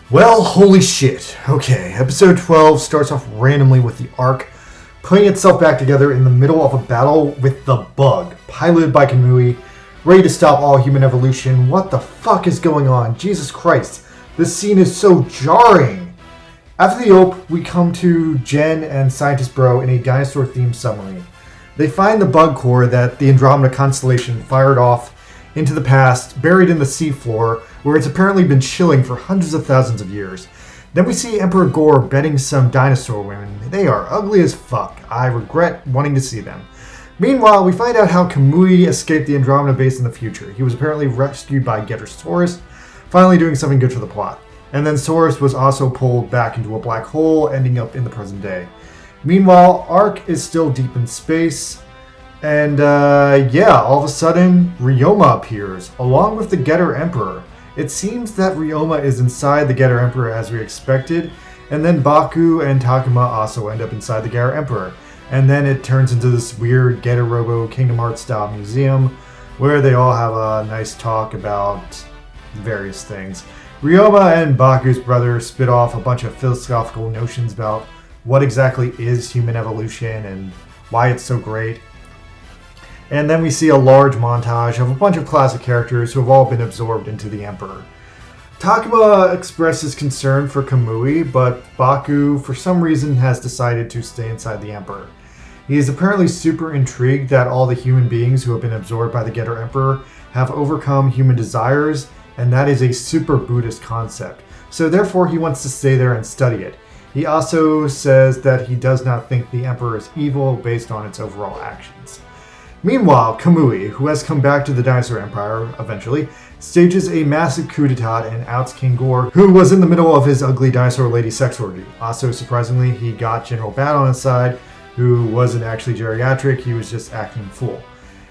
Well, holy shit. Okay, episode 12 starts off randomly with the Ark putting itself back together in the middle of a battle with the Bug, piloted by Kamui, ready to stop all human evolution. What the fuck is going on? Jesus Christ, this scene is so jarring. After the op, we come to Jen and Scientist Bro in a dinosaur-themed submarine. They find the Bug core that the Andromeda constellation fired off into the past, buried in the seafloor, where it's apparently been chilling for hundreds of thousands of years. Then we see Emperor Gore bedding some dinosaur women. They are ugly as fuck. I regret wanting to see them. Meanwhile, we find out how Kamui escaped the Andromeda base in the future. He was apparently rescued by Getter Saurus, finally doing something good for the plot. And then Saurus was also pulled back into a black hole, ending up in the present day. Meanwhile, Ark is still deep in space. And all of a sudden, Ryoma appears, along with the Getter Emperor. It seems that Ryoma is inside the Getter Emperor as we expected, and then Baku and Takuma also end up inside the Getter Emperor. And then it turns into this weird Getter Robo Kingdom Hearts style museum, where they all have a nice talk about various things. Ryoma and Baku's brother spit off a bunch of philosophical notions about what exactly is human evolution and why it's so great. And then we see a large montage of a bunch of classic characters who have all been absorbed into the Emperor. Takuma expresses concern for Kamui, but Baku, for some reason, has decided to stay inside the Emperor. He is apparently super intrigued that all the human beings who have been absorbed by the Getter Emperor have overcome human desires, and that is a super Buddhist concept. So therefore he wants to stay there and study it. He also says that he does not think the Emperor is evil based on its overall actions. Meanwhile, Kamui, who has come back to the Dinosaur Empire eventually, stages a massive coup d'etat and outs King Gore, who was in the middle of his ugly dinosaur lady sex orgy. Also, surprisingly, he got General Bat on his side, who wasn't actually geriatric, he was just acting a fool.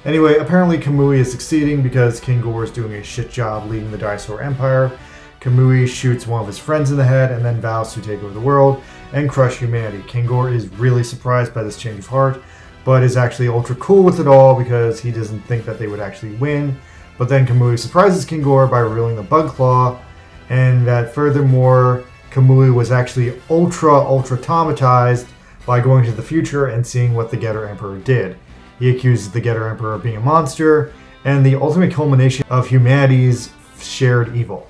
Anyway, apparently Kamui is succeeding because King Gore is doing a shit job leading the Dinosaur Empire. Kamui shoots one of his friends in the head and then vows to take over the world and crush humanity. King Gore is really surprised by this change of heart, but is actually ultra cool with it all because he doesn't think that they would actually win. But then Kamui surprises King Gore by revealing the Bug Claw, and that furthermore, Kamui was actually ultra traumatized by going to the future and seeing what the Getter Emperor did. He accuses the Getter Emperor of being a monster, and the ultimate culmination of humanity's shared evil.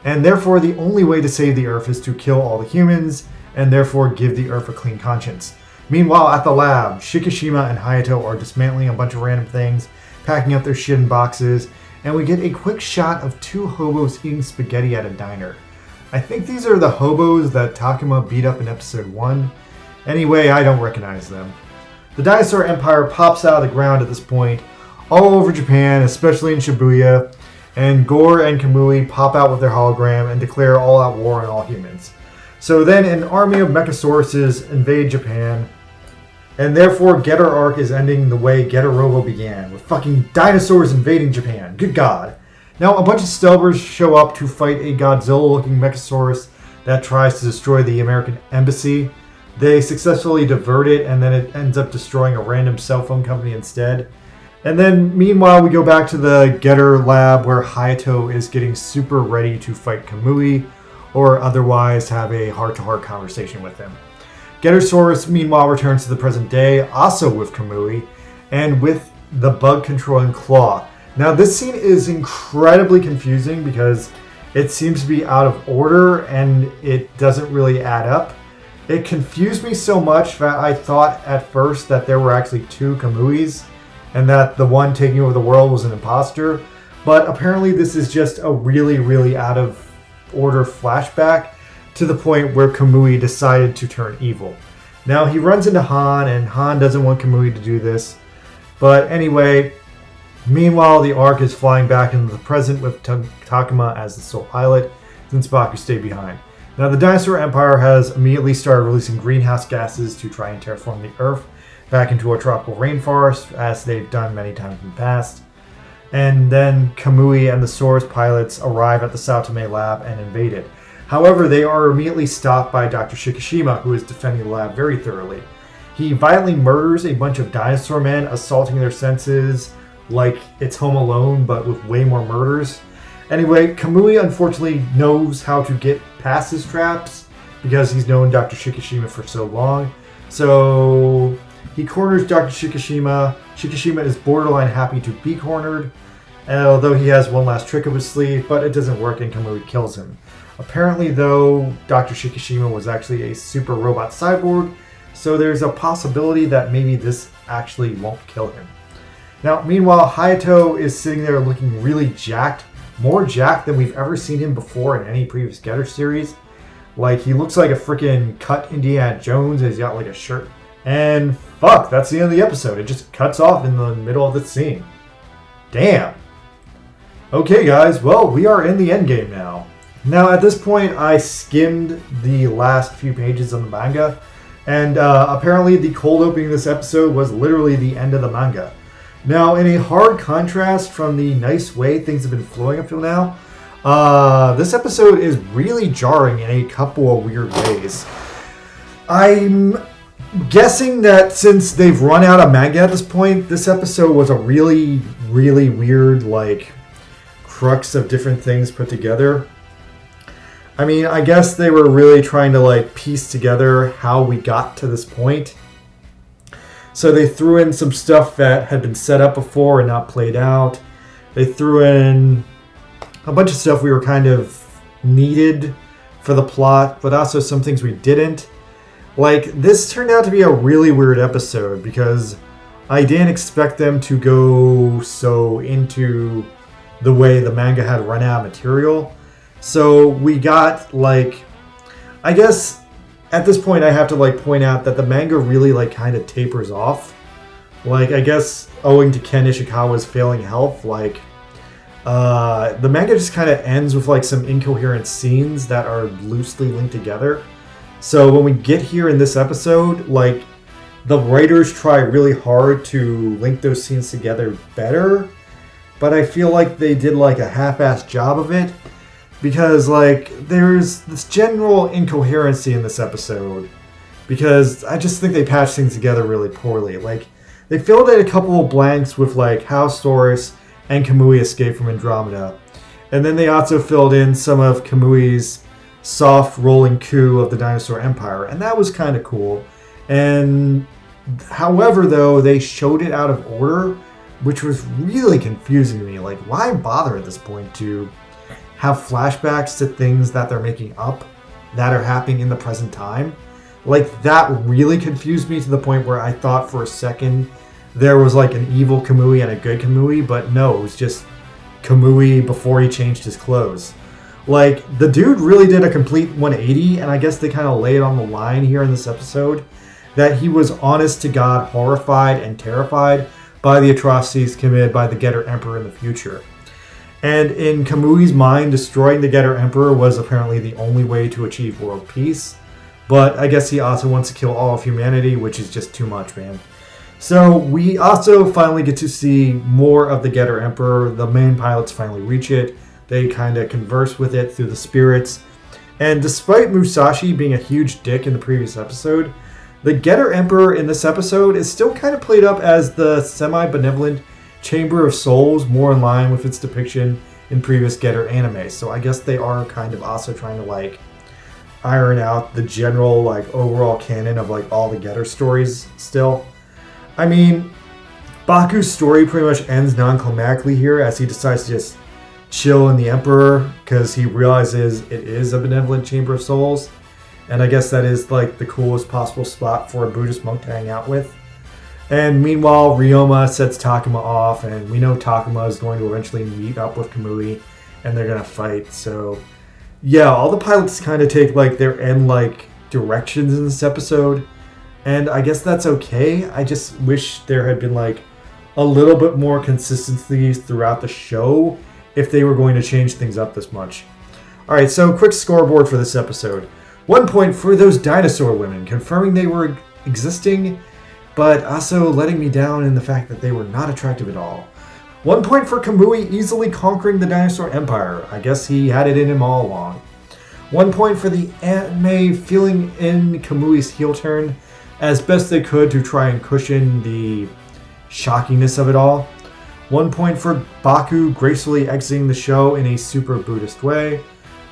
And therefore, the only way to save the Earth is to kill all the humans, and therefore give the Earth a clean conscience. Meanwhile, at the lab, Shikishima and Hayato are dismantling a bunch of random things, packing up their shit in boxes, and we get a quick shot of two hobos eating spaghetti at a diner. I think these are the hobos that Takuma beat up in episode 1. Anyway, I don't recognize them. The Dinosaur Empire pops out of the ground at this point, all over Japan, especially in Shibuya, and Gore and Kamui pop out with their hologram and declare all-out war on all humans. So then an army of Mechasauruses invade Japan, and therefore Getter Arc is ending the way Getter Robo began, with fucking dinosaurs invading Japan. Good God. Now a bunch of Stelbers show up to fight a Godzilla-looking Mechasaurus that tries to destroy the American embassy. They successfully divert it, and then it ends up destroying a random cell phone company instead. And then meanwhile we go back to the Getter lab where Hayato is getting super ready to fight Kamui, or otherwise have a heart-to-heart conversation with him. Gettersaurus, meanwhile, returns to the present day, also with Kamui, and with the bug-controlling claw. Now, this scene is incredibly confusing because it seems to be out of order, and it doesn't really add up. It confused me so much that I thought at first that there were actually two Kamuis, and that the one taking over the world was an imposter, but apparently this is just a really out of order flashback to the point where Kamui decided to turn evil. Now he runs into Han, and Han doesn't want Kamui to do this. But anyway, meanwhile the Ark is flying back into the present with Takuma as the sole pilot, since Baku stayed behind. Now the Dinosaur Empire has immediately started releasing greenhouse gases to try and terraform the Earth back into a tropical rainforest, as they've done many times in the past. And then Kamui and the Saurus pilots arrive at the Sao Tome lab and invade it. However, they are immediately stopped by Dr. Shikishima, who is defending the lab very thoroughly. He violently murders a bunch of dinosaur men, assaulting their senses like it's Home Alone, but with way more murders. Anyway, Kamui unfortunately knows how to get past his traps because he's known Dr. Shikishima for so long. So he corners Dr. Shikishima. Shikishima is borderline happy to be cornered, although he has one last trick up his sleeve, but it doesn't work and Kamui kills him. Apparently, though, Dr. Shikishima was actually a super robot cyborg, so there's a possibility that maybe this actually won't kill him. Now, meanwhile, Hayato is sitting there looking really jacked, more jacked than we've ever seen him before in any previous Getter series. Like, he looks like a freaking cut Indiana Jones, and he's got like a shirt. And fuck, that's the end of the episode. It just cuts off in the middle of the scene. Damn. Okay, guys, well, we are in the endgame now. Now, at this point, I skimmed the last few pages of the manga, and apparently the cold opening of this episode was literally the end of the manga. Now, in a hard contrast from the nice way things have been flowing up till now, this episode is really jarring in a couple of weird ways. I'm guessing that since they've run out of manga at this point, this episode was a really, really weird, like, crux of different things put together. I mean, I guess they were really trying to, like, piece together how we got to this point. So they threw in some stuff that had been set up before and not played out. They threw in a bunch of stuff we were kind of needed for the plot, but also some things we didn't. Like, this turned out to be a really weird episode because I didn't expect them to go so into the way the manga had run out of material. So we got, like, I guess at this point I have to, like, point out that the manga really, like, kind of tapers off. Like, I guess owing to Ken Ishikawa's failing health, like, the manga just kind of ends with, like, some incoherent scenes that are loosely linked together. So when we get here in this episode, like, the writers try really hard to link those scenes together better, but I feel like they did, like, a half-assed job of it. Because, like, there's this general incoherency in this episode. Because I just think they patched things together really poorly. Like, they filled in a couple of blanks with, like, how Storis and Kamui escaped from Andromeda. And then they also filled in some of Kamui's soft rolling coup of the Dinosaur Empire. And that was kind of cool. And, however, though, they showed it out of order, which was really confusing to me. Like, why bother at this point to have flashbacks to things that they're making up that are happening in the present time? Like, that really confused me to the point where I thought for a second there was, like, an evil Kamui and a good Kamui, but no, it was just Kamui before he changed his clothes. Like, the dude really did a complete 180, and I guess they kind of lay it on the line here in this episode that he was honest to God horrified and terrified by the atrocities committed by the Getter Emperor in the future. And in Kamui's mind, destroying the Getter Emperor was apparently the only way to achieve world peace. But I guess he also wants to kill all of humanity, which is just too much, man. So we also finally get to see more of the Getter Emperor. The main pilots finally reach it. They kind of converse with it through the spirits. And despite Musashi being a huge dick in the previous episode, the Getter Emperor in this episode is still kind of played up as the semi-benevolent Chamber of Souls, more in line with its depiction in previous Getter anime. So I guess they are kind of also trying to, like, iron out the general, like, overall canon of, like, all the Getter stories still. I mean, Baku's story pretty much ends non-climactically here as he decides to just chill in the Emperor because he realizes it is a benevolent Chamber of Souls. And I guess that is, like, the coolest possible spot for a Buddhist monk to hang out with. And meanwhile, Ryoma sets Takuma off, and we know Takuma is going to eventually meet up with Kamui, and they're going to fight. So, yeah, all the pilots kind of take, like, their end, like, directions in this episode. And I guess that's okay. I just wish there had been, like, a little bit more consistency throughout the show if they were going to change things up this much. Alright, so quick scoreboard for this episode. 1 point for those dinosaur women, confirming they were existing, but also letting me down in the fact that they were not attractive at all. 1 point for Kamui easily conquering the Dinosaur Empire. I guess he had it in him all along. 1 point for the anime filling in Kamui's heel turn as best they could to try and cushion the shockingness of it all. 1 point for Baku gracefully exiting the show in a super Buddhist way.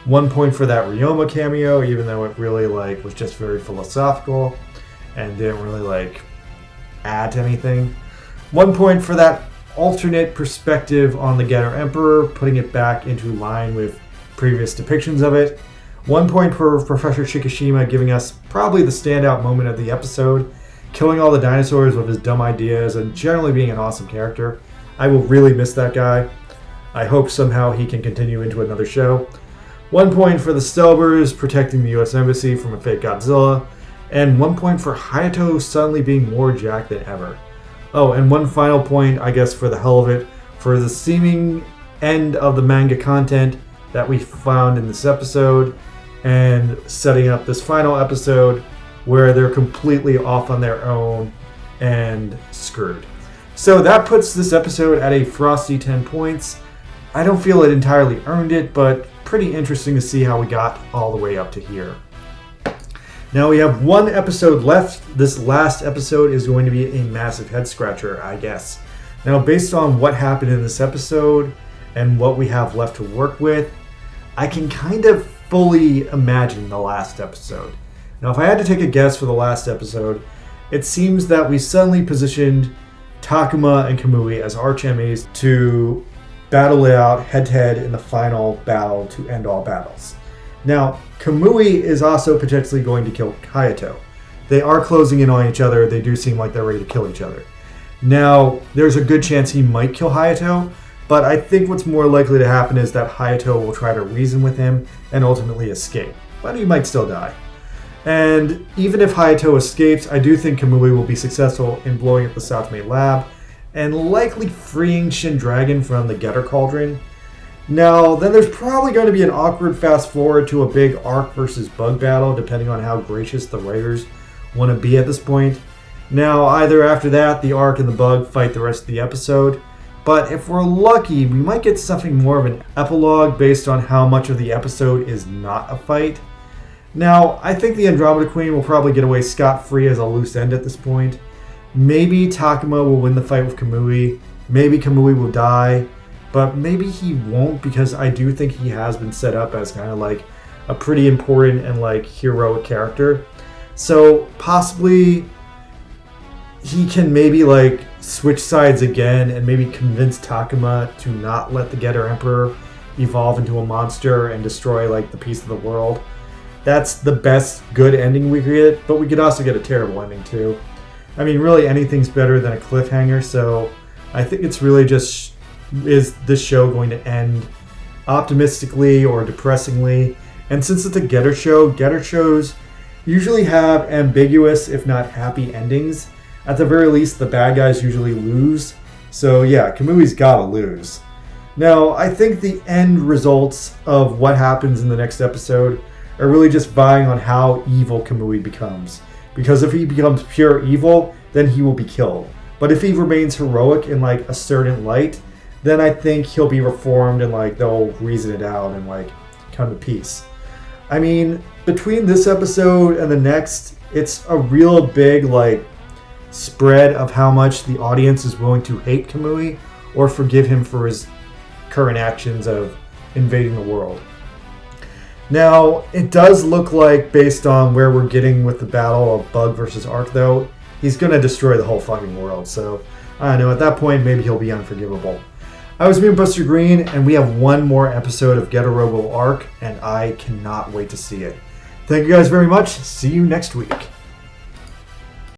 1 point for that Ryoma cameo, even though it really was just very philosophical and didn't really add to anything. 1 point for that alternate perspective on the Getter Emperor, putting it back into line with previous depictions of it. 1 point for Professor Shikishima, giving us probably the standout moment of the episode, killing all the dinosaurs with his dumb ideas and generally being an awesome character. I will really miss that guy. I hope somehow he can continue into another show. 1 point for the Stelbers protecting the U.S. Embassy from a fake Godzilla, and 1 point for Hayato suddenly being more jacked than ever. Oh, and one final point, I guess for the hell of it, for the seeming end of the manga content that we found in this episode, and setting up this final episode where they're completely off on their own and screwed. So that puts this episode at a frosty 10 points. I don't feel it entirely earned it, but pretty interesting to see how we got all the way up to here. Now we have one episode left. This last episode is going to be a massive head scratcher, I guess. Now, based on what happened in this episode and what we have left to work with, I can kind of fully imagine the last episode. Now, if I had to take a guess for the last episode, it seems that we suddenly positioned Takuma and Kamui as arch enemies to battle it out head-to-head in the final battle to end all battles. Now, Kamui is also potentially going to kill Hayato. They are closing in on each other. They do seem like they're ready to kill each other. Now, there's a good chance he might kill Hayato, but I think what's more likely to happen is that Hayato will try to reason with him and ultimately escape. But he might still die. And even if Hayato escapes, I do think Kamui will be successful in blowing up the Satome lab and likely freeing Shin Dragon from the Getter Cauldron. Now, then there's probably going to be an awkward fast forward to a big Ark versus Bug battle, depending on how gracious the writers want to be at this point. Now, either after that, the Ark and the Bug fight the rest of the episode, but if we're lucky, we might get something more of an epilogue based on how much of the episode is not a fight. Now, I think the Andromeda Queen will probably get away scot-free as a loose end at this point. Maybe Takuma will win the fight with Kamui, maybe Kamui will die, but maybe he won't, because I do think he has been set up as kind of a pretty important and heroic character. So possibly he can maybe switch sides again and maybe convince Takuma to not let the Getter Emperor evolve into a monster and destroy the piece of the world. That's the best good ending we could get, but we could also get a terrible ending too. I mean, really anything's better than a cliffhanger, so I think it's really just, is this show going to end optimistically or depressingly? And since it's a Getter show, Getter shows usually have ambiguous, if not happy endings. At the very least, the bad guys usually lose. So yeah, Kamui's gotta lose. Now, I think the end results of what happens in the next episode are really just vying on how evil Kamui becomes. Because if he becomes pure evil, then he will be killed. But if he remains heroic in a certain light, then I think he'll be reformed and they'll reason it out and come to peace. I mean, between this episode and the next, it's a real big spread of how much the audience is willing to hate Kamui or forgive him for his current actions of invading the world. Now, it does look like, based on where we're getting with the battle of Bug versus Ark, though, he's going to destroy the whole fucking world. So, I don't know, at that point, maybe he'll be unforgivable. I was Buster Green, and we have one more episode of Getter Robo Ark, and I cannot wait to see it. Thank you guys very much. See you next week.